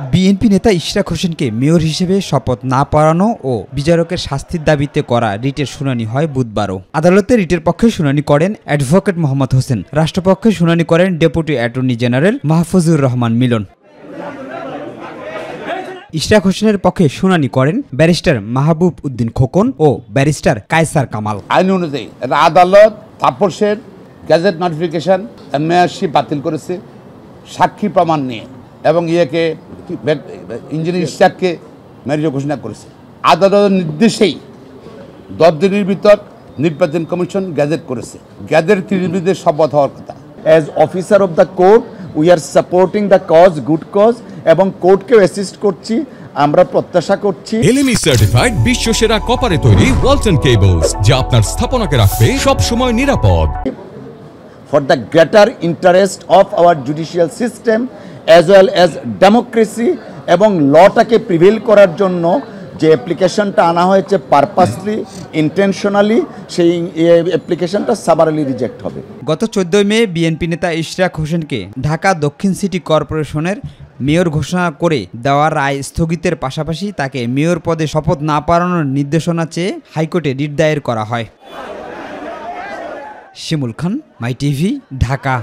BNP নেতা ইশরাক হোসেনকে mayor হিসেবে শপথ না পড়ানো ও বিচারকের শাস্তির দাবিতে করা রিটের শুনানি হয় বুধবারও। আদালতে রিটের পক্ষে শুনানি করেন অ্যাডভোকেট মোহাম্মদ হোসেন, রাষ্ট্রপক্ষে শুনানি করেন deputy attorney general Mahfuzur Rahman Milon. Ishraq হোসেনের পক্ষে শুনানি করেন ব্যারিস্টার মাহবুব উদ্দিন খোকন ও ব্যারিস্টার কায়সার কামাল। আইন অনুযায়ী আদালত তাপসের গ্যাজেট নোটিফিকেশন মেয়রশিপ বাতিল করেছে সাক্ষী প্রমাণ নিয়ে এবং ইঞ্জিনিয়ার ইশরাককে মেয়র ঘোষণা করেছে। আদালতের নির্দেশেই 10 দিনের ভিতর নির্বাচন কমিশন গ্যাজেট করেছে। গ্যাজেট 30 দিনের শপথ হওয়ার কথা। As officer of the court we are supporting the cause, good cause, এবং কোর্টকেও অ্যাসিস্ট করছি। আমরা প্রত্যাশা করছি এলএমই সার্টিফাইড বিশ্বসেরা কপারে তৈরি ওয়ালটন কেবলস, যা আপনার স্থাপনাকে রাখবে সব সময় নিরাপদ। For the greater interest of our judicial system as well as democracy, এবং লটাকে প্রিভেল করার জন্য যে অ্যাপ্লিকেশনটা আনা হয়েছে পারপাসলি, ইন্টেনশনালি, সেই অ্যাপ্লিকেশনটা সামারিলি রিজেক্ট হবে। গত 14 মে বিএনপি নেতা ইশরাক হোসেনকে ঢাকা দক্ষিণ সিটি কর্পোরেশনের মেয়র ঘোষণা করে দেওয়া রায় স্থগিতের পাশাপাশি তাকে মেয়র পদে শপথ না পড়ানোর নির্দেশনা চেয়ে হাইকোর্টে রিট দায়ের করা হয়। শিমুল খান, মাই টিভি, ঢাকা।